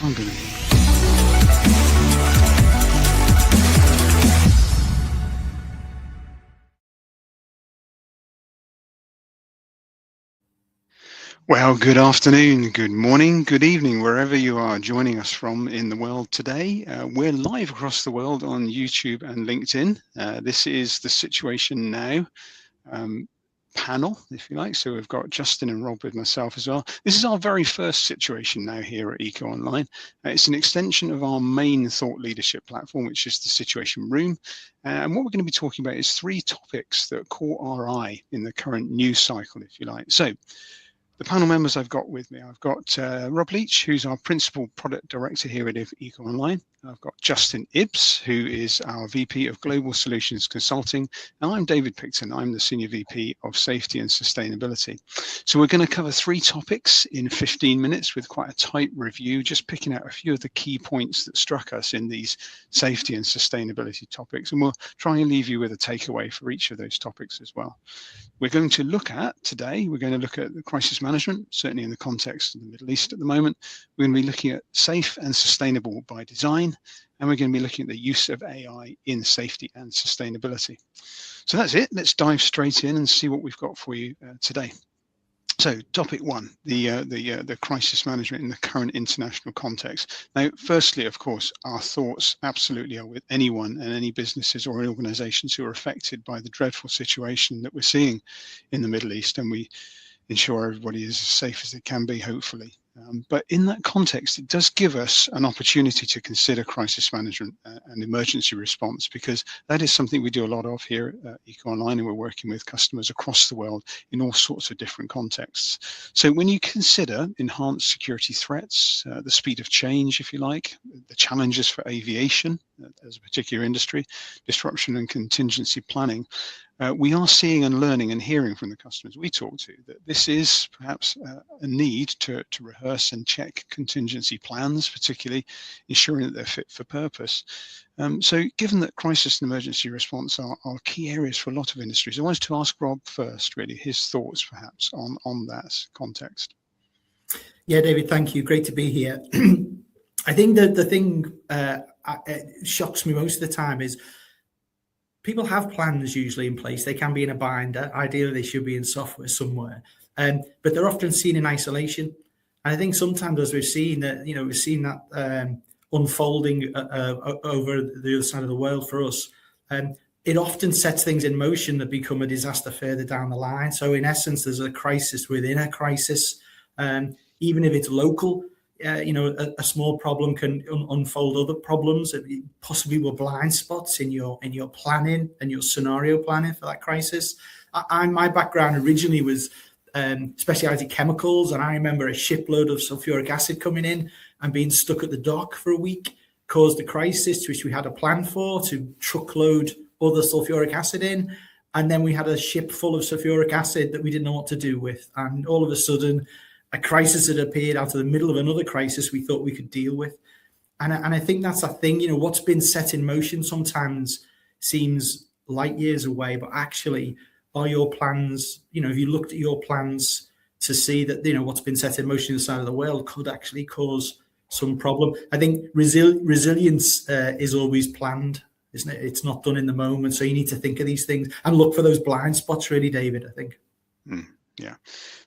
I'm going to. Well, good afternoon, good morning, good evening, wherever you are joining us from in the world today. We're live across the world on YouTube and LinkedIn. This is the Situation Now panel, if you like. So we've got Justin and Rob with myself as well. This is our very first Situation Now here at EcoOnline. It's an extension of our main thought leadership platform, which is the Situation Room. And what we're going to be talking about is 3 topics that caught our eye in the current news cycle, if you like. So the panel members I've got with me, I've got Rob Leach, who's our Principal Product Director here at EcoOnline. I've got Justin Ibbs, who is our VP of Global Solutions Consulting. And I'm David Picton. I'm the Senior VP of Safety and Sustainability. So we're going to cover 3 topics in 15 minutes with quite a tight review, just picking out a few of the key points that struck us in these safety and sustainability topics. And we'll try and leave you with a takeaway for each of those topics as well. We're going to look at today, we're going to look at the crisis management, certainly in the context of the Middle East at the moment. We're going to be looking at safe and sustainable by design, and we're going to be looking at the use of AI in safety and sustainability. So that's it. Let's dive straight in and see what we've got for you today. So topic 1, the crisis management in the current international context. Now, firstly, of course, our thoughts absolutely are with anyone and any businesses or organizations who are affected by the dreadful situation that we're seeing in the Middle East, and we ensure everybody is as safe as they can be, hopefully. But in that context, it does give us an opportunity to consider crisis management and emergency response, because that is something we do a lot of here at EcoOnline, and we're working with customers across the world in all sorts of different contexts. So when you consider enhanced security threats, the speed of change, if you like, the challenges for aviation as a particular industry, disruption and contingency planning, we are seeing and learning and hearing from the customers we talk to that this is perhaps a need to rehearse and check contingency plans, particularly ensuring that they're fit for purpose. So given that crisis and emergency response are key areas for a lot of industries, I wanted to ask Rob first, really, his thoughts perhaps on that context. Yeah, David, thank you. Great to be here. I think that the thing shocks me most of the time is people have plans usually in place. They can be in a binder. Ideally, they should be in software somewhere. But they're often seen in isolation. And I think sometimes, as we've seen that, unfolding over the other side of the world for us, it often sets things in motion that become a disaster further down the line. So in essence, there's a crisis within a crisis. Even if it's local, a small problem can unfold other problems. Possibly were blind spots in your planning and your scenario planning for that crisis. My background originally was specialty chemicals, and I remember a shipload of sulfuric acid coming in and being stuck at the dock for a week caused a crisis, which we had a plan for, to truckload other sulfuric acid in. And then we had a ship full of sulfuric acid that we didn't know what to do with. And all of a sudden, a crisis had appeared out of the middle of another crisis we thought we could deal with. And I think that's a thing, what's been set in motion sometimes seems light years away, but actually are your plans, if you looked at your plans to see that, what's been set in motion inside of the world could actually cause some problem. I think resilience is always planned, isn't it? It's not done in the moment. So you need to think of these things and look for those blind spots, really, David, I think. Yeah,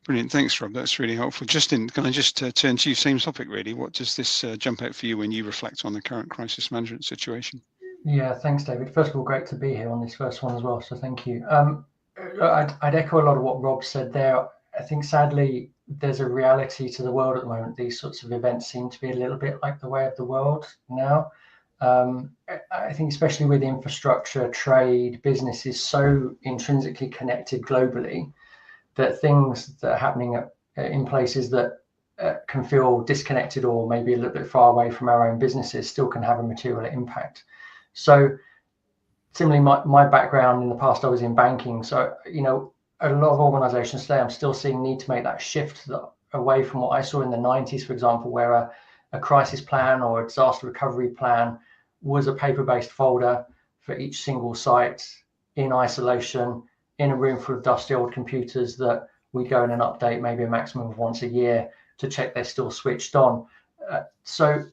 brilliant. Thanks, Rob. That's really helpful. Justin, can I just turn to you, same topic, really? What does this jump out for you when you reflect on the current crisis management situation? Yeah, thanks, David. First of all, great to be here on this first one as well, so thank you. I'd echo a lot of what Rob said there. I think, sadly, there's a reality to the world at the moment. These sorts of events seem to be a little bit like the way of the world now. I think especially with infrastructure, trade, business is so intrinsically connected globally that things that are happening in places that can feel disconnected or maybe a little bit far away from our own businesses still can have a material impact. So similarly, my background in the past, I was in banking. So, a lot of organizations today, I'm still seeing need to make that shift away from what I saw in the 90s, for example, where a crisis plan or a disaster recovery plan was a paper-based folder for each single site in isolation, in a room full of dusty old computers that we go in and update maybe a maximum of once a year to check they're still switched on. So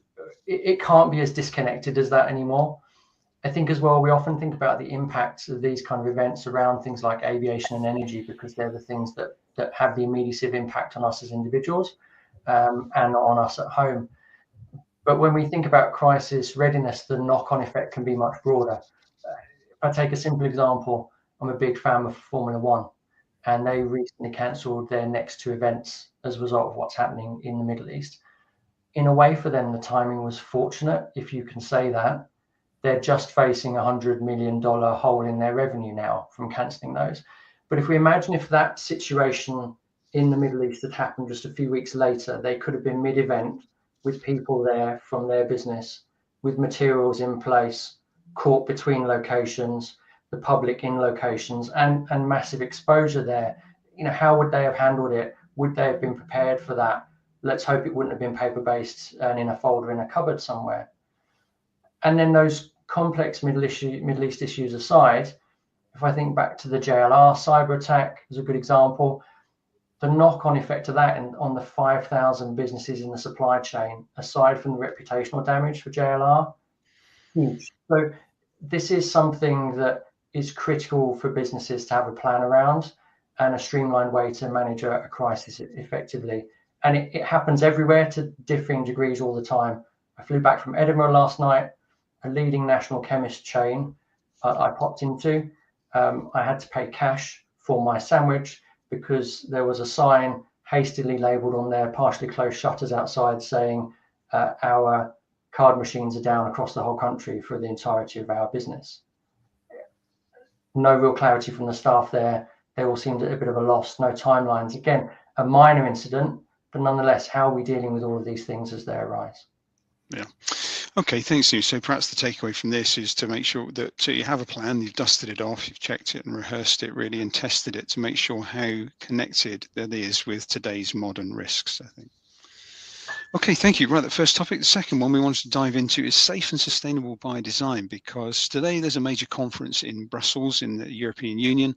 it can't be as disconnected as that anymore. I think as well, we often think about the impacts of these kind of events around things like aviation and energy, because they're the things that have the immediate impact on us as individuals and on us at home. But when we think about crisis readiness, the knock-on effect can be much broader. If I take a simple example, I'm a big fan of Formula One, and they recently cancelled their next 2 events as a result of what's happening in the Middle East. In a way, for them, the timing was fortunate, if you can say that. They're just facing $100 million hole in their revenue now from cancelling those. But if we imagine if that situation in the Middle East had happened just a few weeks later, they could have been mid-event with people there from their business, with materials in place, caught between locations, the public in locations, and massive exposure there. How would they have handled it? Would they have been prepared for that? Let's hope it wouldn't have been paper-based and in a folder in a cupboard somewhere. And then those complex Middle East issues aside, if I think back to the JLR cyber attack as a good example, the knock-on effect of that on the 5,000 businesses in the supply chain, aside from the reputational damage for JLR, huge. So this is something that is critical for businesses to have a plan around and a streamlined way to manage a crisis effectively. And it happens everywhere to differing degrees all the time. I flew back from Edinburgh last night, a leading national chemist chain I popped into. I had to pay cash for my sandwich because there was a sign hastily labelled on their partially closed shutters outside saying our card machines are down across the whole country for the entirety of our business. No real clarity from the staff there. They all seemed at a bit of a loss, no timelines. Again, a minor incident, but nonetheless, how are we dealing with all of these things as they arise? Yeah. Okay, thanks, Stu. So perhaps the takeaway from this is to make sure that you have a plan, you've dusted it off, you've checked it and rehearsed it really and tested it to make sure how connected that is with today's modern risks, I think. Okay, thank you. Right, the first topic. The second one we wanted to dive into is safe and sustainable by design, because today there's a major conference in Brussels in the European Union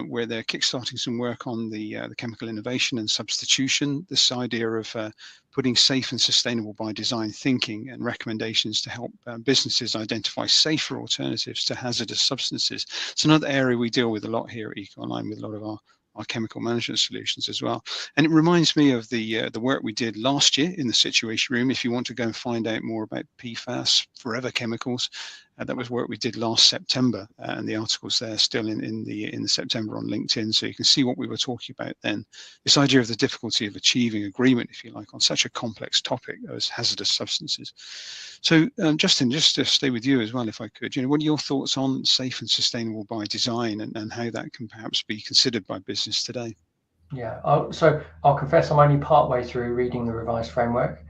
where they're kickstarting some work on the chemical innovation and substitution, this idea of putting safe and sustainable by design thinking and recommendations to help businesses identify safer alternatives to hazardous substances. It's another area we deal with a lot here at EcoOnline with a lot of our chemical management solutions as well. And it reminds me of the work we did last year in the Situation Room. If you want to go and find out more about PFAS, forever chemicals, that was work we did last September, and the article's there still in the September on LinkedIn, so you can see what we were talking about then. This idea of the difficulty of achieving agreement, if you like, on such a complex topic as hazardous substances. So, Justin, just to stay with you as well, if I could, what are your thoughts on safe and sustainable by design and how that can perhaps be considered by business today? Yeah, so I'll confess I'm only partway through reading the revised framework.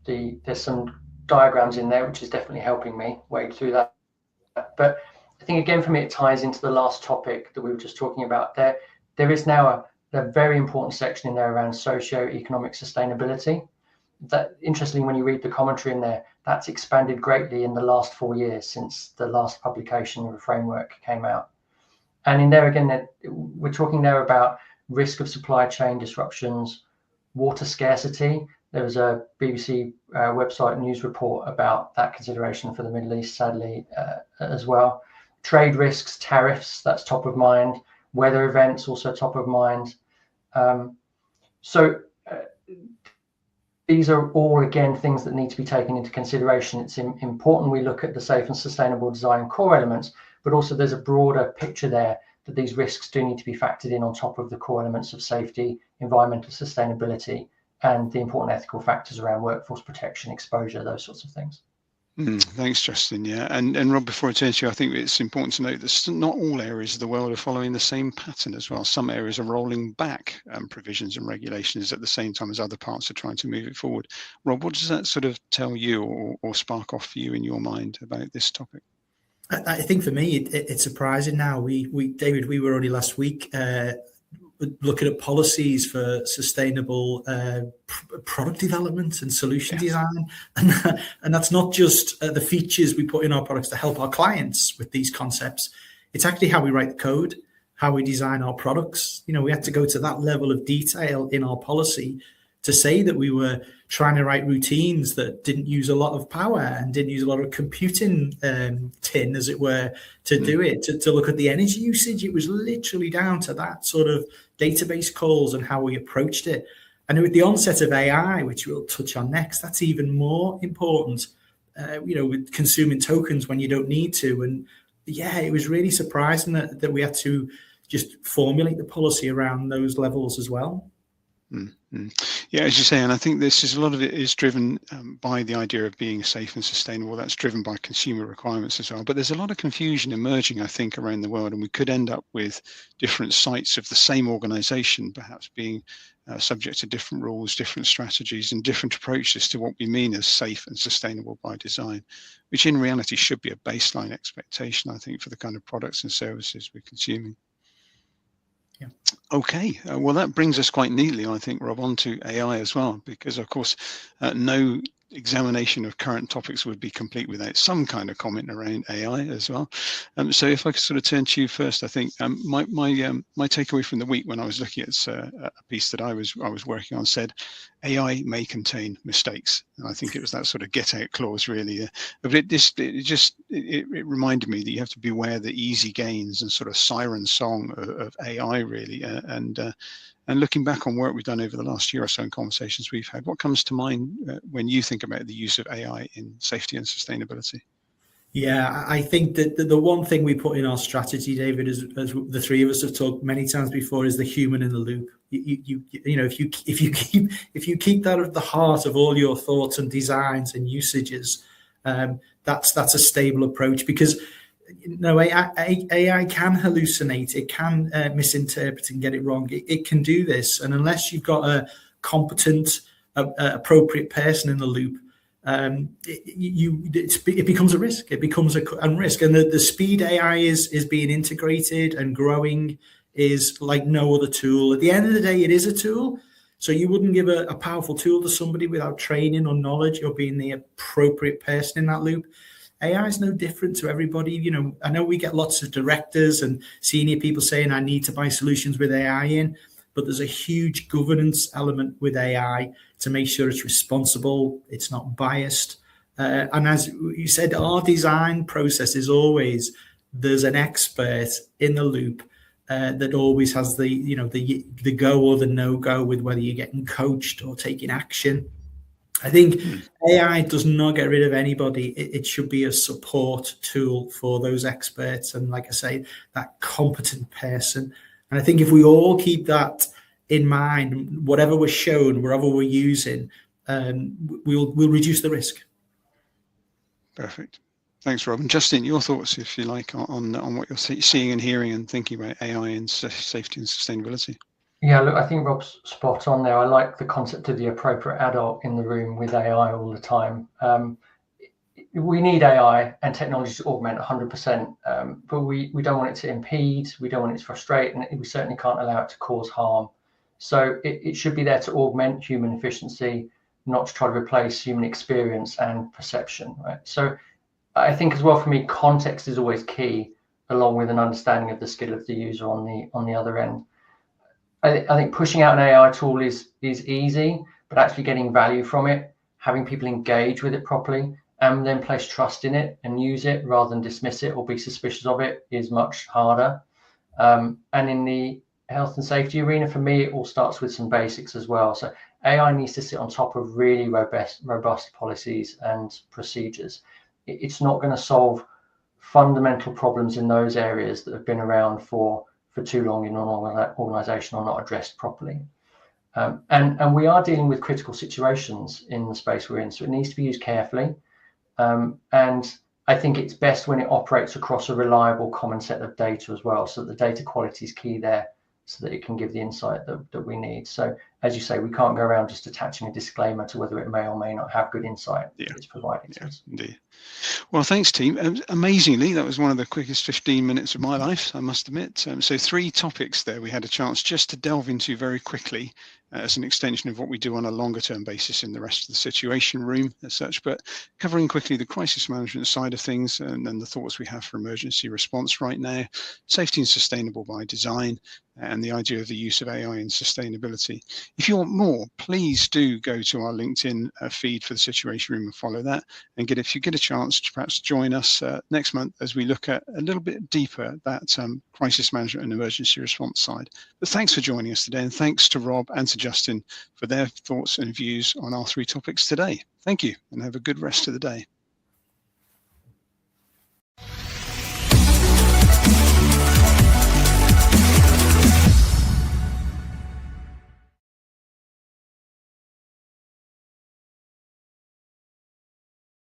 There's some diagrams in there, which is definitely helping me wade through that. But I think, again, for me, it ties into the last topic that we were just talking about. There is now a very important section in there around socio-economic sustainability. That, interestingly, when you read the commentary in there, that's expanded greatly in the last 4 years since the last publication of the framework came out. And in there, again, we're talking there about risk of supply chain disruptions, water scarcity. There was a BBC website news report about that consideration for the Middle East, sadly, as well. Trade risks, tariffs, that's top of mind. Weather events, also top of mind. These are all, again, things that need to be taken into consideration. It's important we look at the safe and sustainable design core elements, but also there's a broader picture there that these risks do need to be factored in on top of the core elements of safety, environmental sustainability, and the important ethical factors around workforce protection, exposure, those sorts of things. Thanks, Justin. Yeah, and Rob, before I turn to you, I think it's important to note that not all areas of the world are following the same pattern as well. Some areas are rolling back provisions and regulations at the same time as other parts are trying to move it forward. Rob, what does that sort of tell you or spark off for you in your mind about this topic? I think for me, it's surprising now. David, we were only last week looking at policies for sustainable product development and solution design. And that's not just the features we put in our products to help our clients with these concepts. It's actually how we write the code, how we design our products. We had to go to that level of detail in our policy to say that we were trying to write routines that didn't use a lot of power and didn't use a lot of computing tin, as it were, to do it, to look at the energy usage. It was literally down to that sort of database calls and how we approached it. And with the onset of AI, which we'll touch on next, that's even more important, with consuming tokens when you don't need to. And yeah, it was really surprising that we had to just formulate the policy around those levels as well. Mm-hmm. Yeah, as you say, and I think a lot of it is driven by the idea of being safe and sustainable. That's driven by consumer requirements as well. But there's a lot of confusion emerging, I think, around the world, and we could end up with different sites of the same organization perhaps being subject to different rules, different strategies, and different approaches to what we mean as safe and sustainable by design, which in reality should be a baseline expectation, I think, for the kind of products and services we're consuming. Yeah. Okay, well, that brings us quite neatly, I think, Rob, onto AI as well, because of course, no examination of current topics would be complete without some kind of comment around AI as well. So if I could sort of turn to you first, I think my takeaway from the week when I was looking at a piece that I was working on said AI may contain mistakes, and I think it was that sort of get out clause really. But it reminded me that you have to beware the easy gains and sort of siren song of AI really, and looking back on work we've done over the last year or so in conversations we've had, what comes to mind when you think about the use of AI in safety and sustainability? Yeah, I think that the one thing we put in our strategy, David, as the three of us have talked many times before, is the human in the loop. If you keep that at the heart of all your thoughts and designs and usages, that's a stable approach, because AI can hallucinate, it can misinterpret and get it wrong. It can do this, and unless you've got a competent, appropriate person in the loop, it becomes a risk. It becomes a risk, and the speed AI is being integrated and growing is like no other tool. At the end of the day, it is a tool. So you wouldn't give a powerful tool to somebody without training or knowledge or being the appropriate person in that loop. AI is no different to everybody. I know we get lots of directors and senior people saying, I need to buy solutions with AI in, but there's a huge governance element with AI to make sure it's responsible, it's not biased. And as you said, our design process is always, there's an expert in the loop that always has the go or the no go with whether you're getting coached or taking action. I think AI does not get rid of anybody. It should be a support tool for those experts. And like I say, that competent person. And I think if we all keep that in mind, whatever we're shown, wherever we're using, we'll reduce the risk. Perfect. Thanks, Rob. And Justin, your thoughts, if you like, on what you're seeing and hearing and thinking about AI and safety and sustainability. Yeah, look, I think Rob's spot on there. I like the concept of the appropriate adult in the room with AI all the time. We need AI and technology to augment 100%, but we don't want it to impede, we don't want it to frustrate, and we certainly can't allow it to cause harm. So it should be there to augment human efficiency, not to try to replace human experience and perception, right? So I think as well, for me, context is always key, along with an understanding of the skill of the user on the other end. I think pushing out an AI tool is easy, but actually getting value from it, having people engage with it properly, and then place trust in it and use it rather than dismiss it or be suspicious of it is much harder. And in the health and safety arena, for me, it all starts with some basics as well. So AI needs to sit on top of really robust policies and procedures. It's not going to solve fundamental problems in those areas that have been around for too long in an organization or not addressed properly. And we are dealing with critical situations in the space we're in, so it needs to be used carefully. And I think it's best when it operates across a reliable common set of data as well. So the data quality is key there, so that it can give the insight that we need. So as you say, we can't go around just attaching a disclaimer to whether it may or may not have good insight that it's providing to us. Indeed. Well, thanks, team. Amazingly, that was one of the quickest 15 minutes of my life, I must admit. So 3 topics there we had a chance just to delve into very quickly as an extension of what we do on a longer term basis in the rest of the situation room as such, but covering quickly the crisis management side of things and then the thoughts we have for emergency response right now, safety and sustainable by design, and the idea of the use of AI in sustainability. If you want more, please do go to our LinkedIn feed for the Situation Room and follow that. And if you get a chance to perhaps join us next month as we look at a little bit deeper at that crisis management and emergency response side. But thanks for joining us today, and thanks to Rob and to Justin for their thoughts and views on our 3 topics today. Thank you, and have a good rest of the day.